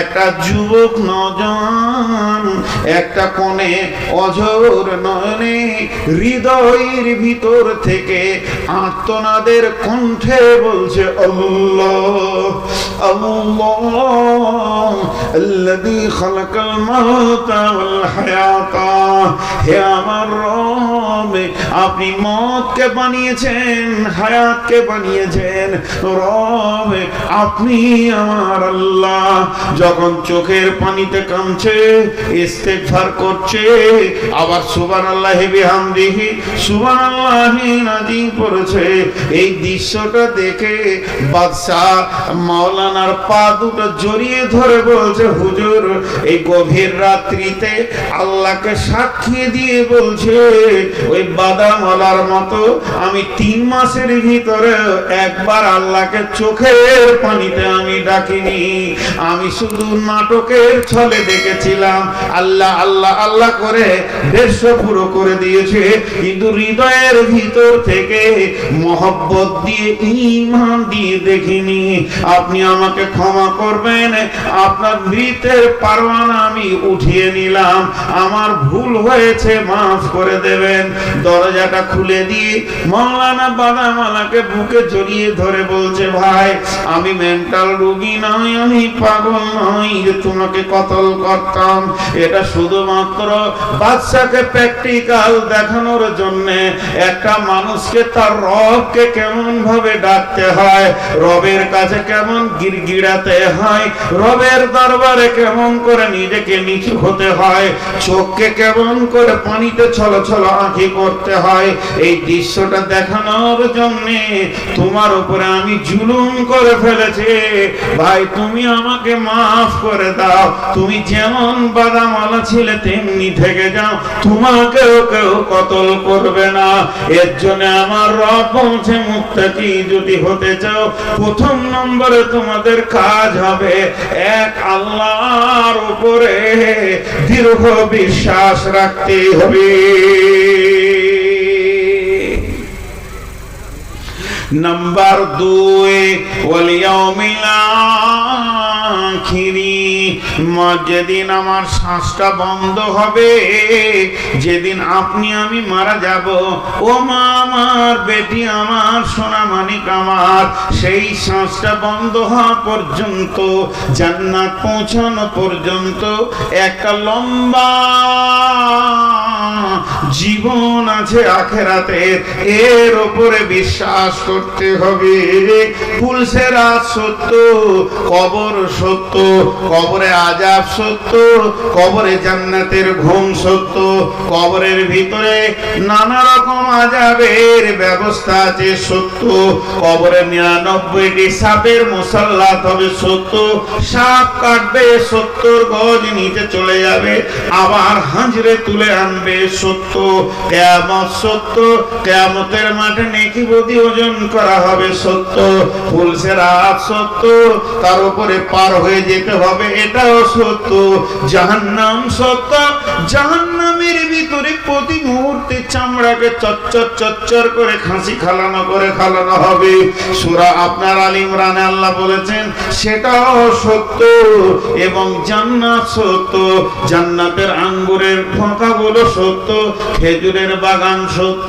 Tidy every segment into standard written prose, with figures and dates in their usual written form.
একটা যুবক নওজোয়ান একটা কোণে অঝোর নয়নে হৃদয়ের ভিতর থেকে আর্তনাদের কণ্ঠে বলছে আল্লাহ আল্লাহ আল্লাযী খালাকাল মাউতা ওয়াল হায়াতা। হে আমার রব, আপনি মওতকে বানিয়েছেন, হায়াতকে বানিয়েছেন। রব, আপনি আমার আল্লাহ। যখন চোখের পানিতে কাঁদছে, ইস্তেগফার করছে, আবার সুবহানাল্লাহি বিহামদিহি সুবহানাল্লাহি নাযিম পড়ছে। এই দৃশ্যটা দেখে বাদশাহ মাওলানার পা দুটো জড়িয়ে ধরে বলছে, হুজুর, এই গভীর রাত্রিতে আল্লাহকে সাক্ষী দিয়ে বলছে, ওই বাদামওয়ালার মতো আমি 3 মাসের ভিতরে একবার আল্লাহকে চোখের পানিতে আমি ডাকিনি। আমি শুধু নাটকের ছলে দেখেছিলাম। আল্লাহ আল্লাহ আল্লাহ করে 150 পুরো করে দিয়েছে, কিন্তু হৃদয়ের ভিতর থেকে মহব্বত দিয়ে ঈমান দিয়ে দেখিনি। আপনি আমাকে ক্ষমা করবেন, আপনার মৃতের পরোয়ানা আমি উঠিয়ে নিলাম, আমার ভুল হয়েছে, মাফ করে দেবেন। দরজাটা খুলে দিয়ে মাওলানা বাদামওয়ালাকে বুকে জড়িয়ে ধরে বলছে, ভাই, আমি মেন্টাল রোগী নই, আমি পাগল নই যে তোমাকে কতল করতাম। এটা শুধুমাত্র বাদশাকে প্র্যাকটিক্যাল দেখানোর জন্য, একটা মানুষকে তার রবকে কেমন ভাবে ডাকতে হয়, রবের কাছে কেমন গিড়গিড়াতে হয়, রবের দরবারে কেমন করে নিজেকে নিচু হতে হয়, চোখকে কেমন করে পানিতে ছলছল আঁখি করতে হয়, এই দৃশ্যটা দেখানোর জন্য তোমার উপরে আমি জুলুম করে ফেলেছি। ভাই, তুমি আমাকে মাফ করে দাও। তুমি যেমন বাদামওয়ালা ছিলে তেমনি থেকে যাও, তোমাকেও কেউ কতল করবে না। এর জন্য আমার রব বলছে, মুত্তাকি যদি হতে চাও, প্রথম নম্বরে তোমাদের কাজ হবে এক আল্লাহর উপরে দৃঢ় বিশ্বাস রাখতে হবে। নাম্বার 2, ওয়াল ইয়াউমিল আখিরি। যেদিন আমার শ্বাসটা বন্ধ হবে, যেদিন আপনি আমি মারা যাব, ও মা আমার, বেটি আমার, সোনা মানিক আমার, সেই শ্বাসটা বন্ধ হওয়া পর্যন্ত, জান্নাত পৌঁছানো পর্যন্ত একটা লম্বা জীবন আছে আখিরাতের, এর উপরে বিশ্বাস করতে হবে। পুলসেরাত সত্য, কবর সত্য, কবরে আযাব সত্য, কবরে জান্নাতের ঘুম সত্য, কবরের ভিতরে নানা রকম আযাবের ব্যবস্থা আছে সত্য, কবরে 99টি সাপের মুসাল্লাত হবে সত্য, সাপ কাটবে 70 গজ নিচে চলে যাবে, আবার হাঁজরে তুলে আনবে সত্য, কিয়ামত সত্য, কিয়ামতের মাঠে নেকি বদি ওজন করা হবে সত্য, পুলসেরাত সত্য, তার উপরে পার হয়ে যেতে হবে এটাও সত্য, জাহান্নাম সত্য, জাহান্নামের ভিতরে প্রতি মুহূর্তে চামড়াকে চচ্চর চচ্চর করে খাসি খালানো হবে। সূরা আপনার আল ইমরানে আল্লাহ বলেছেন সেটাও সত্য। এবং জান্নাত সত্য, জান্নাতের আঙ্গুরের ফোঁকাগুলো সত্য, খেজুরের বাগান সত্য,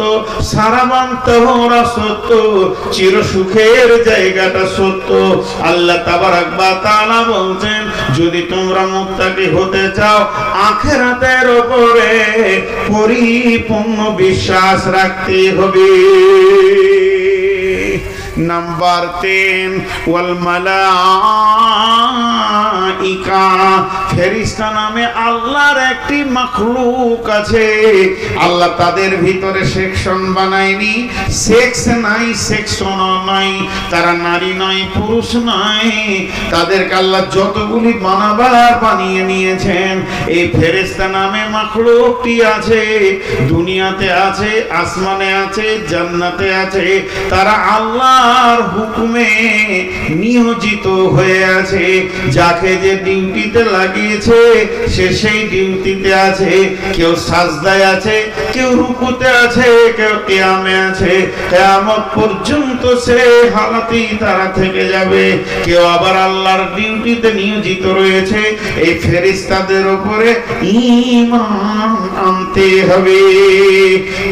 সারাবান তাহরা সত্য, চির সুখের জায়গাটা সত্য। আল্লাহ তাবারাক ওয়া তাআলা বলছেন, যদি তোমরা মুত্তাকি হতে চাও, আখিরাতের উপরে পরিপূর্ণ বিশ্বাস রাখতে হবে। নাম্বার 3, ওয়াল মালাইকা। ফেরেশতা নামে আল্লাহর একটি মাখলুক আছে। আল্লাহ তাদের ভিতরে সেকশন বানায়নি, সেক্স নাই, সেকশনও নাই, তারা নারী নয়, পুরুষ নয়, তাদেরকে আল্লাহ যতগুলি বানাবার বানিয়ে নিয়েছেন। এই ফেরেশতা নামে মাখলুকটি আছে, দুনিয়াতে আছে, আসমানে আছে, জান্নাতে আছে, তারা আল্লাহর হুকুমে নিয়োজিত হয়ে আছে। যাকে যে ডিউটিতে লাগিয়ে দিয়েছে, সে সেই ডিউটিতে আছে। কেউ সাজদায় আছে, কেউ রুকুতে আছে, কেউ কিয়ামে আছে। কিয়ামত পর্যন্ত সে হালাতেই তারা থেকে যাবে। কেউ আবার আল্লাহর ডিউটিতে নিয়োজিত রয়েছে। এই ফেরেশতাদের উপরে ঈমান আনতে হবে।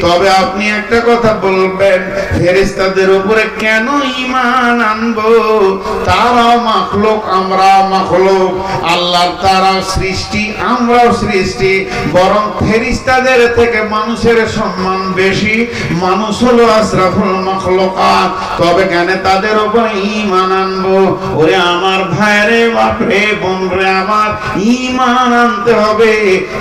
তবে আপনি একটা কথা বলবেন, ফেরেশতাদের উপরে কেন ঈমান আনবো? তারাও মাখলুক, আমরাও মাখলুক। আল্লাহর তারাও সৃষ্টি, আমরাও সৃষ্টি। বরং ফেরেশতাদের থেকে মানুষের সম্মান বেশি। মানুষ হলো আশরাফুল মাখলুকাত। তবে কেন তাদের উপরে ঈমান আনবো? ওরে আমার ভাইরে, বাপরে, বোনরে আমার, ঈমান আনতে হবে।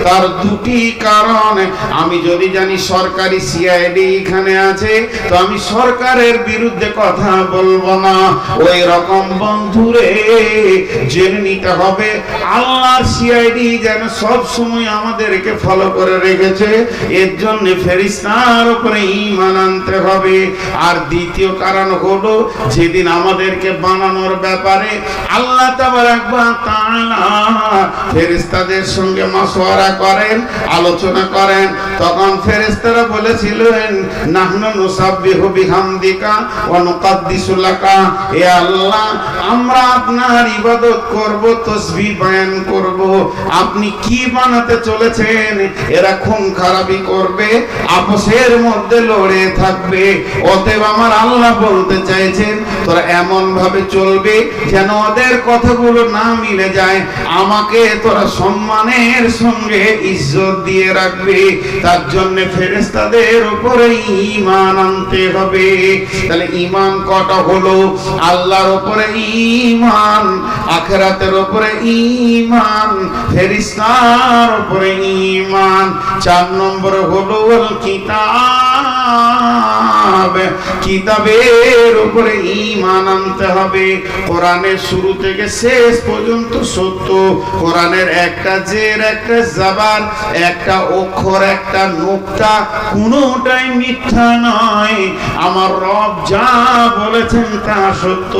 তার দুটি কারণ। আমি যদি জানি সরকারি সিআইডি এখানে আছে, তো আমি সরকারের বিরুদ্ধে কথা বলবো না। ওই রকম বন্ধুরে জেনে নিতে হবে আল্লাহর সিআইডি যেন সব সময় আমাদেরকে ফলো করে রেখেছে। এর জন্য ফেরেশতার উপরে ঈমান আনতে হবে। আর দ্বিতীয় কারণ হলো, যেদিন আমাদেরকে বানানোর ব্যাপারে আল্লাহ তাবারক ওয়া তাআলা ফেরেশতাদের সঙ্গে মাশওয়ারা করেন, আলোচনা করেন, তখন ফেরেশতারা বলেছিলেন, নাহনু নুসাব্বিহু বিহামদিকা ওয়া নুকাদ্দিসু লাকা। হে আল্লাহ, আমরা আপনার ইবাদত করব, তাসবিহ বয়ান করব। আপনি কি বানাতে চলেছেন? এরা খুন খারাপি করবে, আপসের মধ্যে লড়ে থাকবে। অতএব আমার আল্লাহ বলতে চাইছেন, তোরা এমন ভাবে চলবে যেন ওদের কথাগুলো না মিলে যায়। আমাকে তোরা সম্মানের সঙ্গে ইজ্জত দিয়ে রাখবে। তার জন্য ফেরেশতাদের উপরে ঈমান আনতে হবে। তাহলে ঈমান কটা হলো? আল্লাহর উপরে ঈমান, আখিরাতের উপরে ঈমান, ফেরেশতার উপরে ঈমান। 4 নম্বরে হলো কিতাব, কিতাবের উপরে ঈমান আনতে হবে। কোরআনের শুরু থেকে শেষ পর্যন্ত সত্য। কোরআনের একটা জের, একটা জাবার, একটা অক্ষর, একটা নুকতা, কোনোটাই মিথ্যা নয়। আমার রব যা বলেছেন তা সত্য।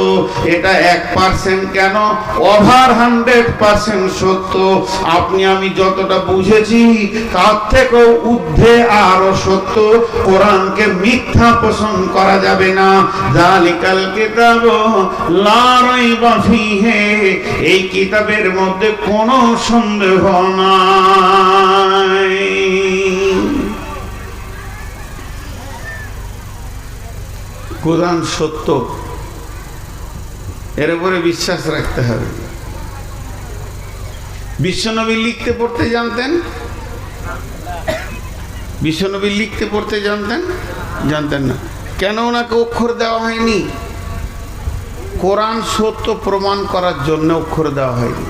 এটা 1% কেন, ওভার 100% সত্য। আপনি আমি যতটা বুঝেছি তার থেকেও ঊর্ধ্বে আরো সত্য। কোরআনকে মিথ্যা পোষণ করা যাবে না। যালিকাল কিতাবু লা রাইবা ফীহি, এই কিতাবের মধ্যে কোনো সন্দেহ নাই। কোরআন সত্য, এর উপরে বিশ্বাস রাখতে হবে। বিশ্বনবী লিখতে পড়তে জানতেন? বিশ্বনবী লিখতে পড়তে জানতেন? জানতেন না। কেন ওনাকে অক্ষর দেওয়া হয়নি? কোরআন সত্য প্রমাণ করার জন্য অক্ষর দেওয়া হয়নি।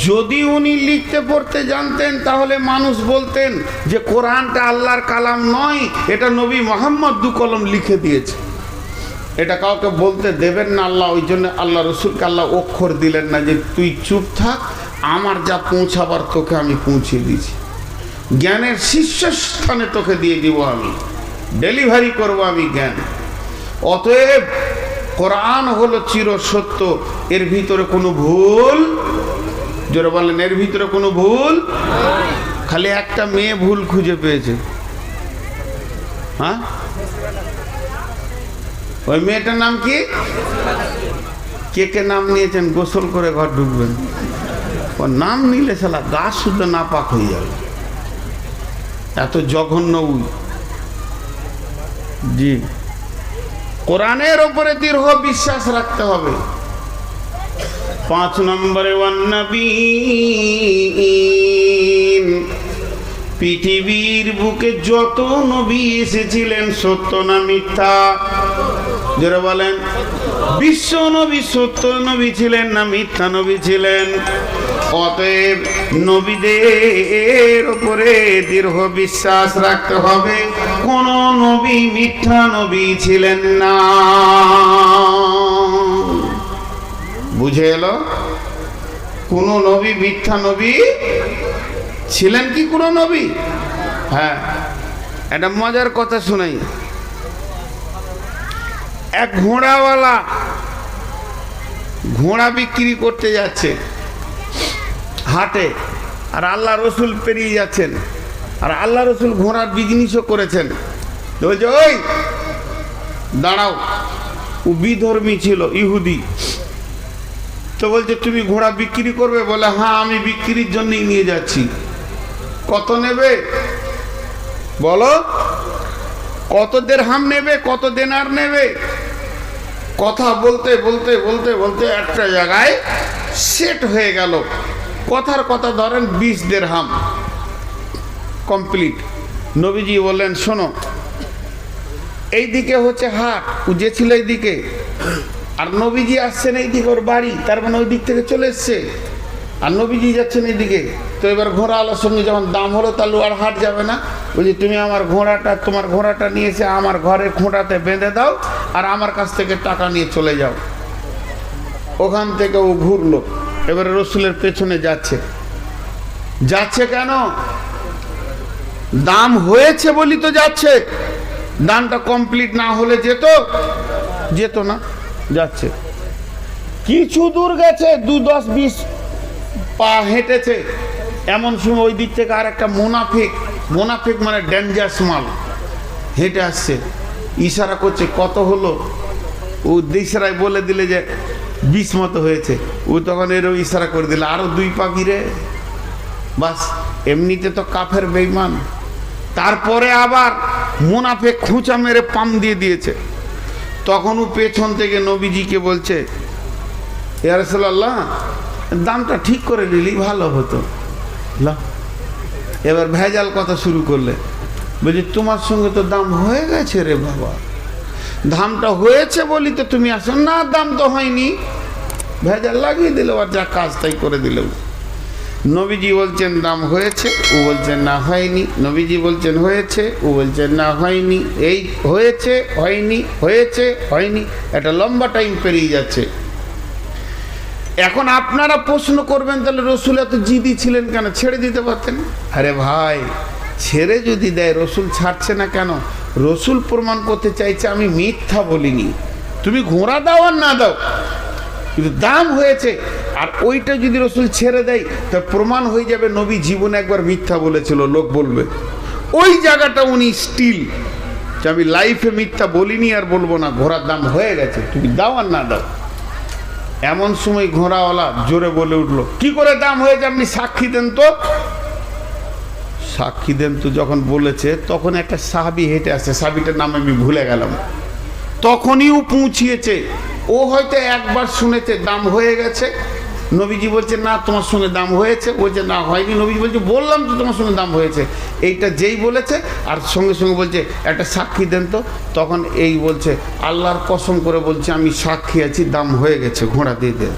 যদি উনি লিখতে পড়তে জানতেন তাহলে মানুষ বলতেন যে কোরআনটা আল্লাহর কালাম নয়, এটা নবী মুহাম্মদ 2 কলম লিখে দিয়েছে। এটা কাউকে বলতে দেবেন না আল্লাহ। ওই জন্য আল্লাহ রসুলকে আল্লাহ অক্ষর দিলেন না, যে তুই চুপ থাক, আমার যা পৌঁছাবার তোকে আমি পৌঁছে দিয়েছি। জ্ঞানের শীর্ষস্থানে তোকে দিয়ে দিব, আমি ডেলিভারি করব আমি জ্ঞান। অতএব কোরআন হলো চির সত্য, এর ভিতরে কোনো ভুল, জোরে বলেন, এর ভিতরে কোনো ভুল। খালি একটা মেয়ে ভুল খুঁজে পেয়েছে। হ্যাঁ, ওই মেয়েটার নাম কি? কে কে নাম নিয়েছেন? গোসল করে ঘর ঢুকবেন। ওর নাম নিলে শালা গা শুদ্ধ নাপাক হয়ে যাবে, এত জঘন্য। জি, কোরআনের উপরে দৃঢ় বিশ্বাস রাখতে হবে। 5 নম্বরে ওয়ান্নাবিয়্যিন, পৃথিবীর বুকে যত নবী এসেছিলেন সত্য না মিথ্যা? যারা বলেন বিশ্ব নবী সত্য নবী ছিলেন না মিথ্যা নবী ছিলেন? অতএব নবীদের উপরে দৃঢ় বিশ্বাস রাখতে হবে। কোন নবী মিথ্যা নবী ছিলেন না। বুঝে এলো? কোন নবী মিথ্যা নবী ছিলেন কি কোন নবী? হ্যাঁ, একটা মজার কথা শোনাই। এক ঘোড়াওয়ালা ঘোড়া বিক্রি করতে যাচ্ছে। হাটে, আর আল্লাহ রসুল পেরিয়ে যাচ্ছেন, আর আল্লাহ রসুল ঘোড়ার বিজনেসও করেছেন। তো বলছে ওই দাঁড়াও, ও বিধর্মী ছিল, ইহুদি। তো বলছে তুমি ঘোড়া বিক্রি করবে? বলে হ্যাঁ, আমি বিক্রির জন্যই নিয়ে যাচ্ছি। কত নেবে বলো? কত দেরহাম নেবে, কত দেনার নেবে? কথা বলতে বলতে বলতে বলতে একটা জায়গায় সেট হয়ে গেল। কথার কথা ধরেন 20 দেরহাম কমপ্লিট। নবীজি বললেন শোনো, এইদিকে হচ্ছে হাট, ও যে ছিল এইদিকে, আর নবীজি আসছেন এইদিকে, ওর বাড়ি, তার মানে ওই দিক থেকে চলে এসছে, আর নবীজি যাচ্ছেন এইদিকে। তো এবার ঘোড়াওয়ালার সঙ্গে যখন দাম হলো, তাহলে আর হাট যাবে না। বলছি তুমি আমার ঘোড়াটা, তোমার ঘোড়াটা নিয়ে এসে আমার ঘরের খুঁটাতে বেঁধে দাও, আর আমার কাছ থেকে টাকা নিয়ে চলে যাও। ওখান থেকে ও ঘুরলো, এবারে রসুলের পেছনে যাচ্ছে। যাচ্ছে কেন? দাম হয়েছে বলি তো যাচ্ছে। দামটা কমপ্লিট না হলে যেত না, যাচ্ছে। কিছু দূর গেছে, 2, 10, 20 পা হেঁটেছে। এমন সময় ওই দিক থেকে আর একটা মোনাফিক মানে ডেঞ্জারাস মাল হেঁটে আসছে। ইশারা করছে কত হলো? ও ইশারায় বলে দিলে যে 20 মতো হয়েছে। ও তখন এরও ইশারা করে দিলে আরো 2 পা গিরে। বাস, এমনিতে তো কাফের বেঈমান। তারপরে আবার মুনাফিক খুঁচা মেরে পাম দিয়ে দিয়েছে। তখন ও পেছন থেকে নবীজিকে বলছে ইয়া রাসূলুল্লাহ, দামটা ঠিক করে নিলেই ভালো হতো। এবার ভেজাল কথা শুরু করলে। বলছি তোমার সঙ্গে তো দাম হয়ে গেছে রে বাবা, দামটা হয়েছে বলি তো তুমি আসো না, দাম তো হয়নি। ভেজাল লাগিয়ে দিল, আর যা কাজ তাই করে দিল। নবীজি বলছেন দাম হয়েছে, ও বলছেন না হয়নি। নবীজি বলছেন হয়েছে, ও বলছেন না হয়নি। এই হয়েছে হয়নি, হয়েছে হয়নি, একটা লম্বা টাইম পেরিয়ে যাচ্ছে। এখন আপনারা প্রশ্ন করবেন তাহলে রসুল এত জিদি ছিলেন কেন? ছেড়ে দিতে পারতেন। আরে ভাই, ছেড়ে যদি দেয় রসুল ছাড়ছে না কেন? রসুল প্রমাণ করতে চাইছে আমি মিথ্যা বলিনি। তুমি ঘোড়া দাও আর না দাও, কিন্তু দাম হয়েছে। আর ওইটা যদি রসুল ছেড়ে দেয় তা প্রমাণ হয়ে যাবে নবী জীবনে একবার মিথ্যা বলেছিল, লোক বলবে। ওই জায়গাটা উনি স্টিল যে আমি লাইফে মিথ্যা বলিনি আর বলবো না, ঘোড়ার দাম হয়ে গেছে, তুমি দাও আর না দাও। এমন সময় ঘোড়াওয়ালা জোরে বলে উঠলো কি করে দাম হয়েছে আপনি সাক্ষী দেন তো। সাক্ষী দেন তো যখন বলেছে, তখন একটা সাহাবী হেঁটে আসছে, সাহাবীটার নাম আমি ভুলে গেলাম। তখনই ও পৌঁছিয়েছে। ও হয়তো একবার শুনেছে দাম হয়ে গেছে। নবীজি বলছে না তোমার সঙ্গে দাম হয়েছে, বলছে না হয়নি। নবীজি বলছে বললাম তো তোমার সঙ্গে দাম হয়েছে। এইটা যেই বলেছে আর সঙ্গে সঙ্গে বলছে একটা সাক্ষী দেন তো। তখন এই বলছে আল্লাহর কসম করে বলছে আমি সাক্ষী আছি, দাম হয়ে গেছে, ঘোড়া দিয়ে দে।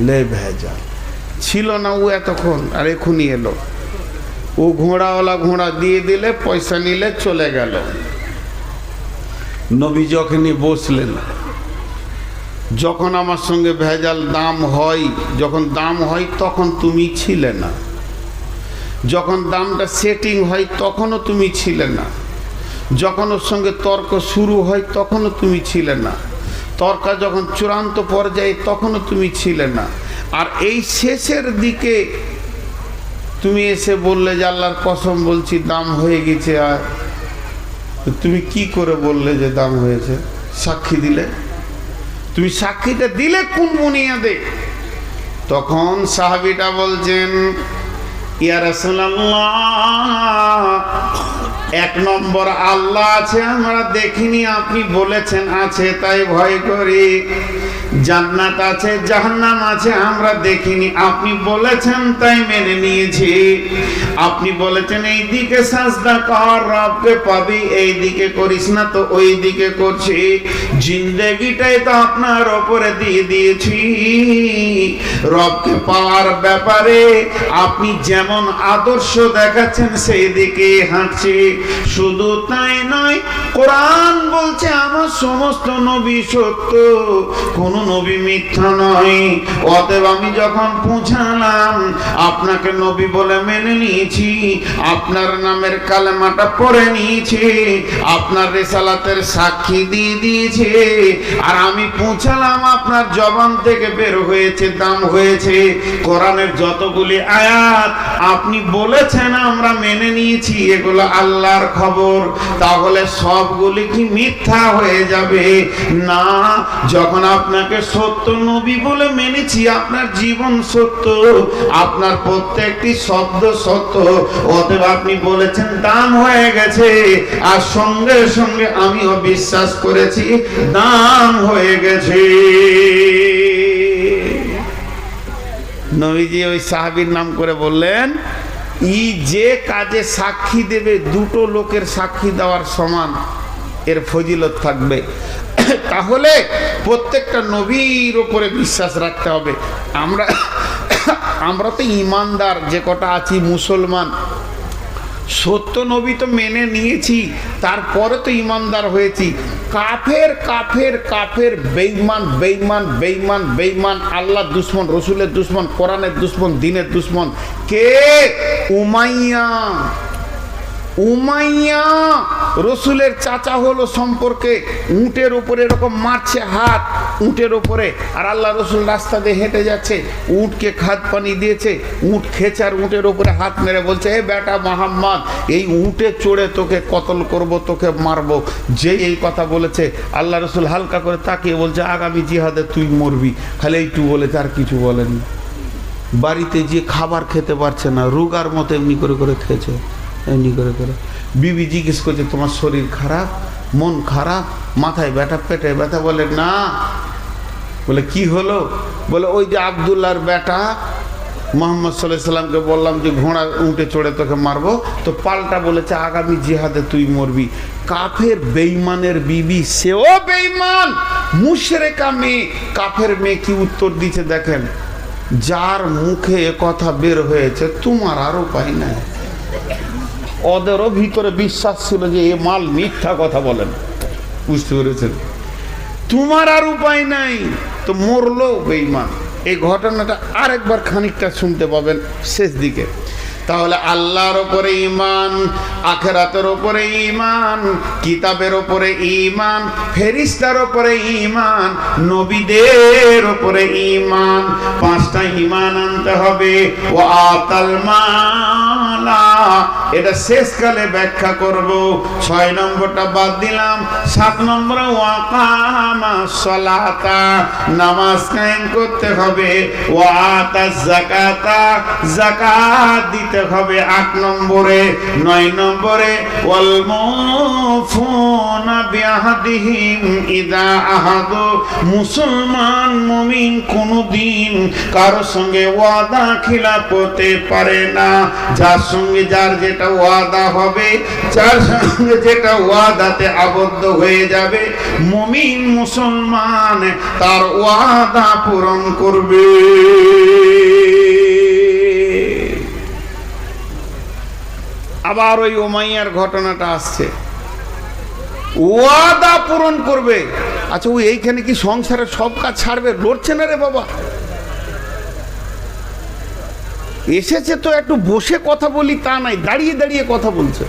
লে ভেজা ছিল না ও এতক্ষণ, আর এখনই এলো। ও ঘোড়াওয়ালা ঘোড়া দিয়ে দিলে, পয়সা নিলে, চলে গেল। নবী যখনই বসলেন, যখন আমার সঙ্গে ভেজাল দাম হয়, যখন দাম হয় তখন তুমি ছিলে না, যখন দামটা সেটিং হয় তখনও তুমি ছিলে না, যখন ওর সঙ্গে তর্ক শুরু হয় তখনও তুমি ছিলে না, তর্ক যখন চূড়ান্ত পর্যায়ে তখনও তুমি ছিলে না। আর এই শেষের দিকে তুমি এসে বললে যে আল্লাহর কসম বলছি দাম হয়ে গেছে। আর তুমি কি করে বললে যে দাম হয়েছে? সাক্ষী দিলে। তুমি সাক্ষীটা দিলে কোন বুনিয়াদে? তখন সাহাবীটা বলছেন ইয়া রাসূলুল্লাহ, 1 নম্বর আল্লাহ আছে আমরা দেখিনি, আপনি বলেছেন আছে তাই ভয় করি। জান্নাত আছে জাহান্নাম আছে আমরা দেখিনি, আপনি বলেছেন তাই মেনে নিয়েছি। আপনি বলেছেন এই দিকে সাজদা কর, রবকে পাবি, এই দিকে করিস না তো ওই দিকে করছি। জিন্দেগিটাই তো আপনার ওপরে দিয়ে দিয়েছি। রবকে পাওয়ার ব্যাপারে আপনি যেমন আদর্শ দেখাচ্ছেন সেই দিকে হাঁটছি। শুধু তাই নয়, কোরআন বলছে আমার সমস্ত নবী সত্য, কোন নবী মিথ্যা নয়। অতএব আমি যখন পৌঁছালাম, আপনাকে নবী বলে মেনে নিয়েছি, আপনার নামের কালেমাটা পড়ে নিয়েছি, আপনার রিসালাতের সাক্ষী দিয়ে দিয়েছে, আর আমি পৌঁছালাম, আপনার জবান থেকে বের হয়েছে, দাম হয়েছে কোরআনের যতগুলি আয়াত আপনি বলেছেন আমরা মেনে নিয়েছি, এগুলো আল্লাহর খবর, তাহলে সবগুলি কি মিথ্যা হয়ে যাবে? না, যখন আপনাকে সত্য নবী বলে মেনেছি, আপনার জীবন সত্য, আপনার প্রত্যেকটি শব্দ সত্য, অতএব আপনি বলেছেন দাম হয়ে গেছে, আর সঙ্গে সঙ্গে আমিও বিশ্বাস করেছি দাম হয়ে গেছে। নবীজি ওই সাহাবীর নাম করে বললেন, ই যে কাজে সাক্ষী দেবে দুটো লোকের সাক্ষী দেওয়ার সমান এর ফজিলত থাকবে। তাহলে প্রত্যেকটা নবীর উপরে বিশ্বাস রাখতে হবে। আমরা তো ইমানদার যে কটা আছি মুসলমান, সত্য নবী তো মেনে নিয়েছি, তারপরে তো ইমানদার হয়েছি। কাফের কাফের কাফের, বেঈমান বেঈমান বেঈমান বেঈমান, আল্লাহ দুশ্মন, রসুলের দুশ্মন, কোরআনের দুশ্মন, দ্বীনের দুশ্মন কে? উমাইয়া। উমাইয়া রসুলের চাচা হলো সম্পর্কে, উটের উপরে এরকম মারছে হাত, উটের উপরে, আর আল্লাহ রসুল রাস্তা দিয়ে হেঁটে যাচ্ছে, উটকে খাদ পানি দিয়েছে, উট খেছে, আর উটের উপরে হাত মেরে বলছে, হে বেটা মোহাম্মদ, এই উটে চড়ে তোকে কতল করব, তোকে মারবো। যে এই কথা বলেছে, আল্লাহ রসুল হালকা করে তাকিয়ে বলছে, আগামী জিহাদে তুই মরবি। খালি এইটু বলেছে, আর কিছু বলেনি। বাড়িতে যে খাবার খেতে পারছে না, রোগার মতো এমনি করে করে খেয়েছে, এমনি করে করে। বিবি জিজ্ঞেস করছে, তোমার শরীর খারাপ, মন খারাপ, মাথায় ব্যথা, পেটে ব্যথা? বলে না। বলে কি হলো? বলে ওই যে আব্দুল্লাহর বেটা মোহাম্মদ সাল্লাল্লাহু আলাইহি সাল্লামকে বললাম যে ঘোড়া উঠে চড়ে তোকে মারবো, তো পাল্টা বলেছে আগামী জিহাদে তুই মরবি। কাফের বেঈমানের বিবি, সেও বেঈমান, মুশরিকা মেয়ে। কাফের মেয়ে কি উত্তর দিচ্ছে দেখেন, যার মুখে এ কথা বের হয়েছে তোমার আর উপায় নাই। ওদেরও ভিতরে বিশ্বাস ছিল যে এ মাল মিথ্যা কথা বলেন, বুঝতে পেরেছেন? তোমার আর উপায় নাই, তো মরলো বেঈমান। এই ঘটনাটা আরেকবার খানিকটা শুনতে পাবেন শেষ দিকে। তাহলে আল্লাহর উপরে ঈমান, আখিরাতের উপরে ঈমান, কিতাবের উপরে ঈমান, ফেরেশতার উপরে ঈমান, নবীদের উপরে ঈমান, পাঁচটা ঈমান আনতে হবে। ওয়া আতাল মালা, এটা শেষকালে ব্যাখ্যা করব। 6 নম্বরটা বাদ দিলাম। 7 নম্বরে ওয়া কামাস সালাতা, নামাজ কায়েম করতে হবে। ওয়া আতাজ যাকাতা, যাকাত দিতে হবে 8 নম্বরে। 9 নম্বরে ওয়াল মুফুনা বিআহদিহিম ইযা আহাদু, মুসলমান মুমিন কোনদিন কারো সঙ্গে ওয়াদা খিলাফ করতে পারে না। যার সঙ্গে যার যেটা ওয়াদা হবে, যার সঙ্গে যেটা ওয়াদাতে আবদ্ধ হয়ে যাবে, মুমিন মুসলমান তার ওয়াদা পূরণ করবে। আবার ওই উমাইয়ার ঘটনাটা আসছে, ওয়াদা পূরণ করবে। আচ্ছা, ওই এইখানে কি সংসারের সব কাজ ছাড়বে? লড়ছে না রে বাবা, এসেছে তো একটু বসে কথা বলি তা নাই, দাঁড়িয়ে দাঁড়িয়ে কথা বলছে।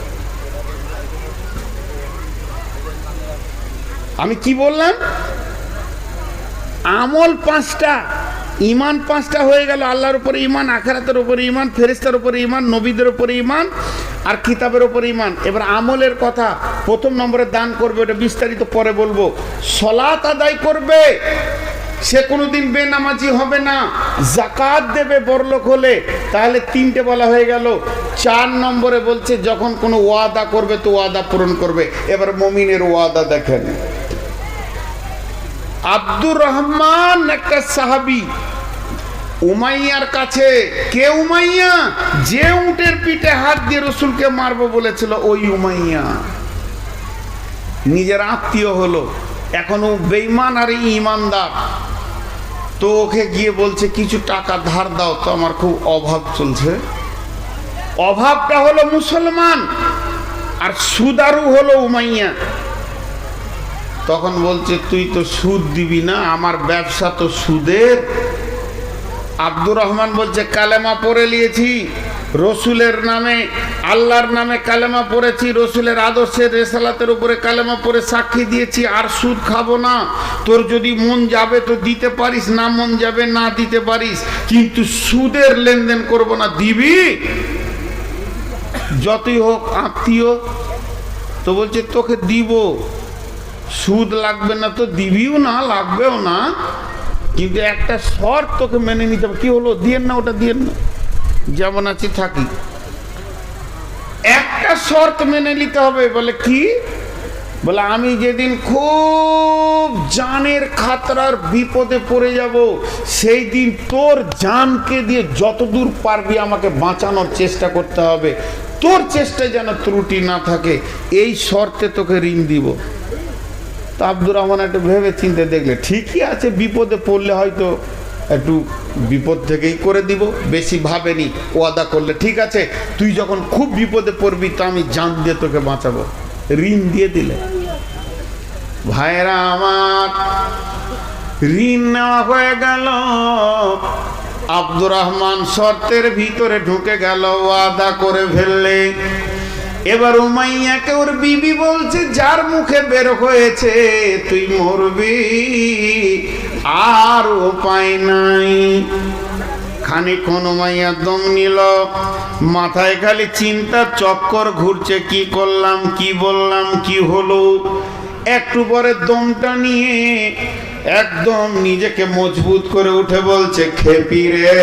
আমি কি বললাম? আমল 5টা, ঈমান 5টা হয়ে গেল। আল্লাহর উপরে ঈমান, আখিরাতের উপরে ঈমান, ফেরেশতার উপরে ঈমান, নবীদের উপরে ঈমান, আর কিতাবের উপরে ঈমান। এবার আমলের কথা, 1 নম্বরে দান করবে, এটা বিস্তারিত পরে বলবো। সালাত আদায় করবে, সে কোনোদিন বেনামাজি হবে না। যাকাত দেবে বড়লোক হলে, তাহলে 3টে বলা হয়ে গেল। 4 নম্বরে বলছে যখন কোনো ওয়াদা করবে তো ওয়াদা পূরণ করবে। এবার মুমিনের ওয়াদা দেখেন। আব্দুর রহমান একটা সাহাবী, উমাইয়ার কাছে। কে উমাইয়া? যে উটের পিঠে হাত দিয়ে রসুলকে মারবো বলেছিল, ওই উমাইয়া। নিজের আত্মীয় হলো, এখন ও বেঈমান আর ঈমানদার। তো ওকে গিয়ে বলছে কিছু টাকা ধার দাও তো, আমার খুব অভাব চলছে। অভাবটা হলো মুসলমান, আর সুদারু হলো উমাইয়া। তখন বলছে তুই তো সুদ দিবি না, আমার ব্যবসা তো সুদের। আব্দুর রহমান বলছে কালেমা পড়ে নিয়েছি, রসুলের নামে, আল্লাহর নামে কালেমা পড়েছি, রসুলের আদর্শের রেসালাতের উপরে কালেমা পড়ে সাক্ষী দিয়েছি, আর সুদ খাবো না। তোর যদি মন যাবে তো দিতে পারিস, না মন যাবে না দিতে পারিস, কিন্তু সুদের লেনদেন করব না। দিবি? যতই হোক আত্মীয়। তো বলছে তোকে দিব, সুদ লাগবে না তো দিবিও না, লাগবেও না, কিন্তু একটা শর্ত তোকে মেনে নিতে হবে। কি হলো? দিয়েন না, ওটা দিয়েন না, যেমন আছি থাকি। একটা শর্ত মেনে নিতে হবে। বলে কি? বলে আমি যেদিন খুব জানের খাতরার বিপদে পড়ে যাব, সেই দিন তোর জানকে দিয়ে যতদূর পারবি আমাকে বাঁচানোর চেষ্টা করতে হবে, তোর চেষ্টায় যেন ত্রুটি না থাকে, এই শর্তে তোকে ঋণ দিব। তো আব্দুর রহমান একটু ভেবে চিন্তে দেখলে ঠিকই আছে, বিপদে পড়লে হয়তো একটু বিপদ থেকেই করে দিব, বেশি ভাবেনি। ওয়াদা করলে ঠিক আছে, তুই যখন খুব বিপদে পড়বি তো আমি জান দিয়ে তোকে বাঁচাবো, ঋণ দিয়ে দিলে। ভাইরা আমার, ঋণ নেওয়া হয়ে গেল। আব্দুর রহমান শর্তের ভিতরে ঢুকে গেল, ওয়াদা করে ফেললে। এবার উমাইয়াকে ওর বিবি বলছে যার মুখে বের হয়েছে তুই মরবি, আর উপায় নাই। খানিকক্ষণ উমাইয়া দম নিল, মাথায় খালি চিন্তা চক্কর ঘুরছে, কি করলাম, কি বললাম, কি হলো। একটু পরে দমটা নিয়ে একদম নিজেকে মজবুত করে উঠে বলছে, খেপি রে,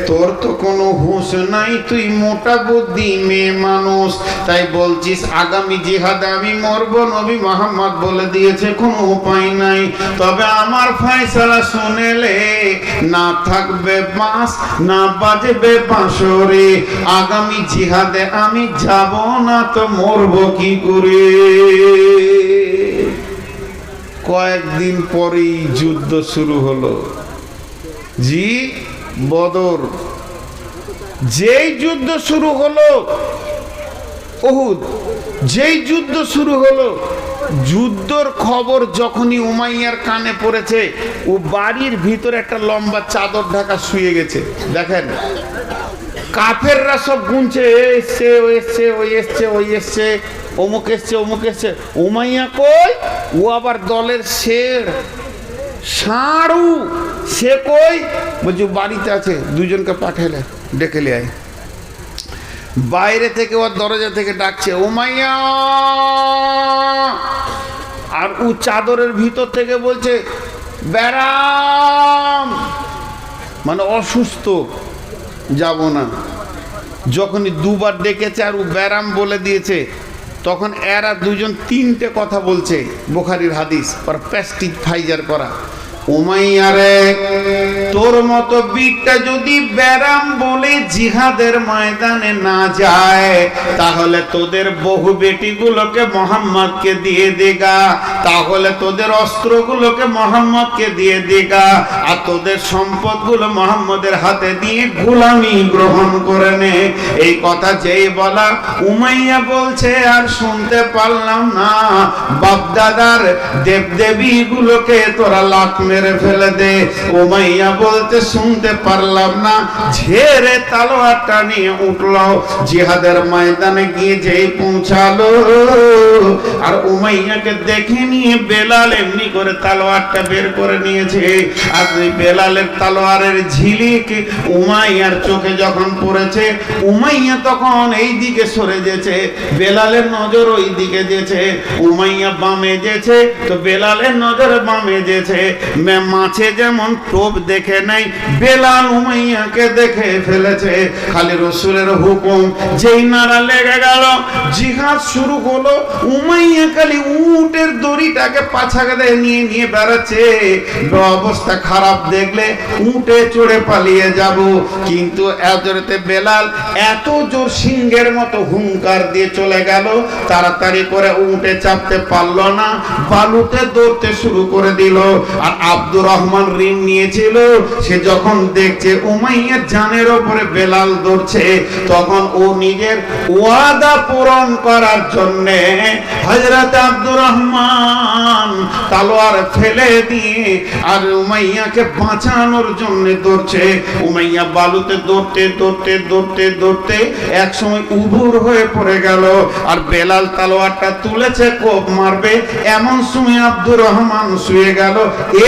তোর তো কোনো হুঁশ নাই, তুই মোটা বুদ্ধি মেয়ে মানুষ, তাই বলছিস আগামী জিহাদে আমি মরবো। নবী মুহাম্মদ বলে দিয়েছে কোনো উপায় নাই, তবে আমার ফয়সালা শুনেলে না থাকবে বাঁশ, না বাজবে বাঁশরে, আগামী জিহাদে আমি যাব না তো মরবো কি করে। কয়েকদিন পরেই যুদ্ধ শুরু হলো। জি, বদর। যেই যুদ্ধ শুরু হলো, উহুদ, যেই যুদ্ধ শুরু হলো, যুদ্ধর খবর যখনই উমাইয়ার কানে পড়েছে, ও বাড়ির ভিতরে একটা লম্বা চাদর ঢাকা শুয়ে গেছে। দেখেন কাফেররা সব গুনছে, এসছে ওই এসছে, ওই এসছে, ওই এসছে, অমুক এসছে, অমুক এসছে। উমাইয়া কই? ও আবার দলের শের, ষাঁড়ু। সে কই? বলছি বাড়িতে আছে, দুজনকে পাঠালে, ডেকে লে আয়। বাইরে থেকে ওর দরজা থেকে ডাকছে উমাইয়া, আর ও চাদরের ভিতর থেকে বলছে ব্যারাম, মানে অসুস্থ, যাব না। যখনই দুবার ডেকেছে আর ও ব্যারাম বলে দিয়েছে, তখন এরা দুজন তিনটে কথা বলছে, বুখারীর হাদিস, আর প্যাস্টিজ ফাইজার করা। উমাইয়া রে, তোর মতো বীরটা যদি ব্যারাম বলে জিহাদের ময়দানে না যায়, তাহলে তোদের বহু বেটিগুলোকে মোহাম্মদকে দিয়ে দেগা, তাহলে তোদের অস্ত্রগুলোকে মোহাম্মদকে দিয়ে দেগা, আর তোদের সম্পদগুলো মোহাম্মদের হাতে দিয়ে গোলামি গ্রহণ করে নে। এই কথা যেই বলা, উমাইয়া বলছে আর শুনতে পারলাম না, বাপদাদার দেবদেবী গুলোকে তোরা লাত মেরে ফেলে দে। উমাইয়া বলতে শুনতে পারলাম না, ঝেড়ে তলোয়ারটা নিয়ে উঠলো, জিহাদের ময়দানে গিয়ে যেই পৌঁছালো, আর উমাইয়াকে দেখে নিয়ে বেলাল এমনি করে তলোয়ারটা বের করে নিয়েছে। আর ওই বেলালের তলোয়ারের ঝিলিক উমাইয়ার চোখে যখন পড়েছে, উমাইয়া তখন এই দিকে সরে যেছে, বেলালের নজর ওই দিকে যেছে। উমাইয়া বামে যেছে তো বেলালের নজর বামে যেছে। মাছে যেমন টোপ দেখে নাই, বেলাল উমাইয়াকে দেখে ফেলেছে। খালি রসুলের হুকুম, যেই নারা লেগে গেল, জিহাদ শুরু হলো। উমাইয়া খালি উটের দড়িটাকে পাছাকে নিয়ে নিয়ে বেড়াচ্ছে। অবস্থা খারাপ দেখলে উটে চড়ে পালিয়ে যাব, কিন্তু এজরেতে বেলাল এত জোর সিংহের মতো হুঙ্কার দিয়ে চলে গেল, তাড়াতাড়ি করে উটে চাপতে পারলো না, বালুতে দৌড়তে শুরু করে দিল। আর আব্দুর রহমান ঋণ নিয়েছিল, সে যখন দেখছে উমাইয়ার জানের উপরে বেলাল ধরছে, তখন ও নিজের ওয়াদা পূরণ করার জন্য হযরত আব্দুর রহমান তলোয়ার ফেলে দিয়ে আর উমাইয়াকে বাঁচানোর জন্য ধরছে। উমাইয়া বালুতে দৌড়তে দৌড়তে দৌড়তে দৌড়তে এক সময় উবুর হয়ে পড়ে গেল, আর বেলাল তলোয়ারটা তুলেছে কোপ মারবে, এমন সময় আব্দুর রহমান শুয়ে গেল।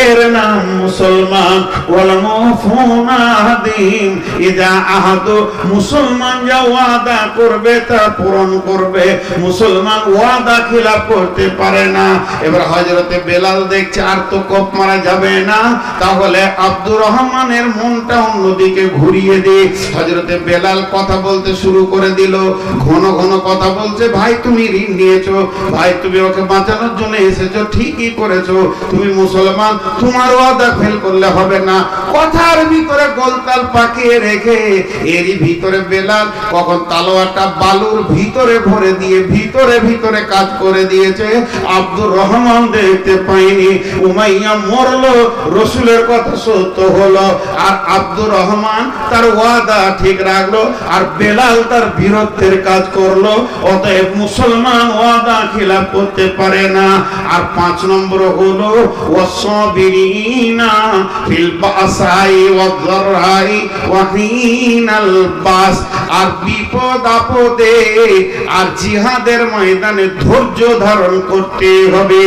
এর নাম মুসলমান। ওয়াল মুফুনা আহাদিম ইযা আহাদু, মুসলমান যা ওয়াদা করবে তা পূরণ করবে, মুসলমান ওয়াদা খিলাফ করতে পারে না। এবার হযরতে বেলাল দেখছে আর তো কোপ মারা যাবে না, তাহলে আব্দুর রহমানের মনটা অন্যদিকে ঘুরিয়ে দিয়ে হযরতে বেলাল কথা বলতে শুরু করে দিল। ঘন ঘন কথা বলছে, ভাই তুমি ঋণ নিয়েছো, ভাই তুমি ওকে বাঁচানোর জন্য এসেছো, ঠিকই করেছো, তুমি মুসলমান, তোমার ওয়াদা ফেল করলে হবে না। কথার ভিতরে গোলতাল পাকিয়ে রেখে এরই ভিতরে বেলাল কখন তলোয়ারটা বালুর ভিতরে ভরে দিয়ে ভিতরে ভিতরে কাজ করে দিয়েছে। আব্দুর রহমান দেখতে পাইনি, উমাইয়া মরলো, রসুলের কথা সত্য হলো, আর আব্দুর রহমান তার ওয়াদা ঠিক রাখলো, আর বেলাল তার বিরুদ্ধের কাজ করলো। অতএব মুসলমান ওয়াদা খিলাফ করতে পারে না। আর 5 নম্বর হলো ওয়াসসাবিরিনা ফিল বাসাই ওয়াদ-দাররাই ওয়া হিনাল বাস, আর বিপদ আপদে আর জিহাদের ময়দানে ধৈর্য ধারণ করতে হবে।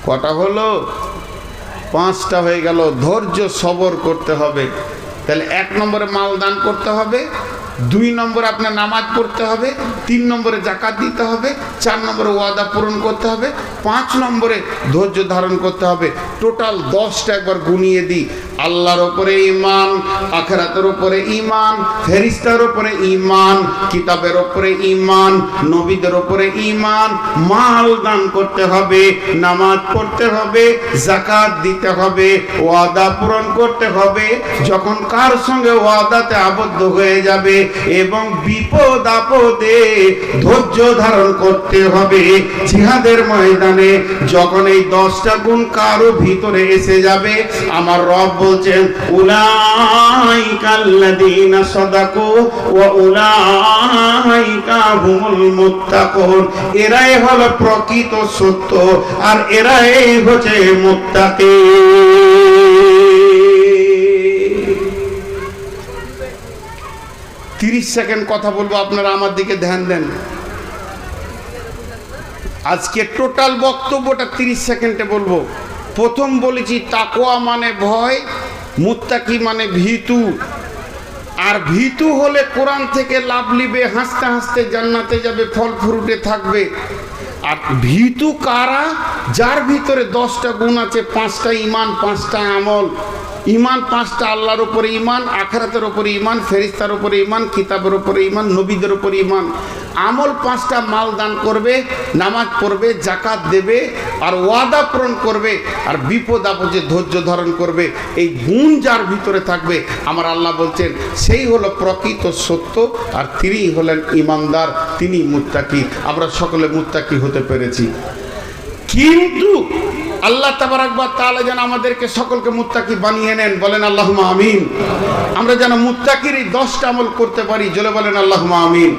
কটা হলো? 5টা হয়ে গেল। ধৈর্য সবর করতে হবে। তাহলে 1 নম্বরে মাল দান করতে হবে, 2 নম্বরে আপনার নামাজ পড়তে হবে, 3 নম্বরে যাকাত দিতে হবে, 4 নম্বরে ওয়াদা পূরণ করতে হবে, 5 নম্বরে ধৈর্য ধারণ করতে হবে। টোটাল 10টা একবার গুনিয়ে দিই। আল্লাহর উপরে ঈমান, আখিরাতের উপরে ঈমান, ফেরেশতার উপরে ঈমান, কিতাবের উপরে ঈমান, নবীদের উপরে ঈমান, মাল দান করতে হবে, নামাজ পড়তে হবে, যাকাত দিতে হবে, ওয়াদা পূরণ করতে হবে যখন কার সঙ্গে ওয়াদাতে আবদ্ধ হয়ে যাবে, এবং বিপদ আপদে ধৈর্য ধারণ করতে হবে। জিহাদের ময়দানে যখন এই 10টা গুণ কারো ভিতরে এসে যাবে, আমার রব বলছেন উলাইকাল্লাযীনা সাদাকু ওয়া উলাইকা হুমুল মুত্তাকুন, এরাই হলো প্রকৃত সত্য, আর এরাই হচ্ছে মুত্তাকি। 30 সেকেন্ড কথা বলবো, আপনারা আমার দিকে ধ্যান দেন। আজকে টোটাল বক্তব্যটা 30 সেকেন্ডে বলবো। প্রথম বলেছি তাকওয়া মানে ভয়, মুত্তাকি মানে ভীতু। আর ভীতু হলে কোরআন থেকে লাভ নিবে, হাসতে হাসতে জান্নাতে যাবে, ফল ফ্রুটে থাকবে। আর ভীতু কারা? যার ভিতরে 10টা গুণ আছে, 5টা ঈমান, 5টা আমল। ঈমান 5টা, আল্লাহর উপরে ঈমান, আখিরাতের উপরে ঈমান, ফেরেশতার উপরে ঈমান, কিতাবের উপরে ঈমান, নবীদের উপরে ঈমান। আমল 5টা, মাল দান করবে, নামাজ পড়বে, যাকাত দেবে, আর ওয়াদা পূরণ করবে, আর বিপদ আপদে ধৈর্য ধারণ করবে। এই গুণ যার ভিতরে থাকবে, আমার আল্লাহ বলছেন সেই হলো প্রকৃত সত্য, আর তিনি হলেন ঈমানদার, তিনি মুত্তাকি। আমরা সকলে মুত্তাকি হতে পেরেছি, কিন্তু আল্লাহ তাবারাক ওয়া তাআলা যেন আমাদেরকে সকলকে মুত্তাকি বানিয়ে নেন। বলেন আল্লাহুম্মা আমিন। আমরা যেন মুত্তাকির এই 10টা আমল করতে পারি, জোরে বলেন আল্লাহুম্মা আমিন।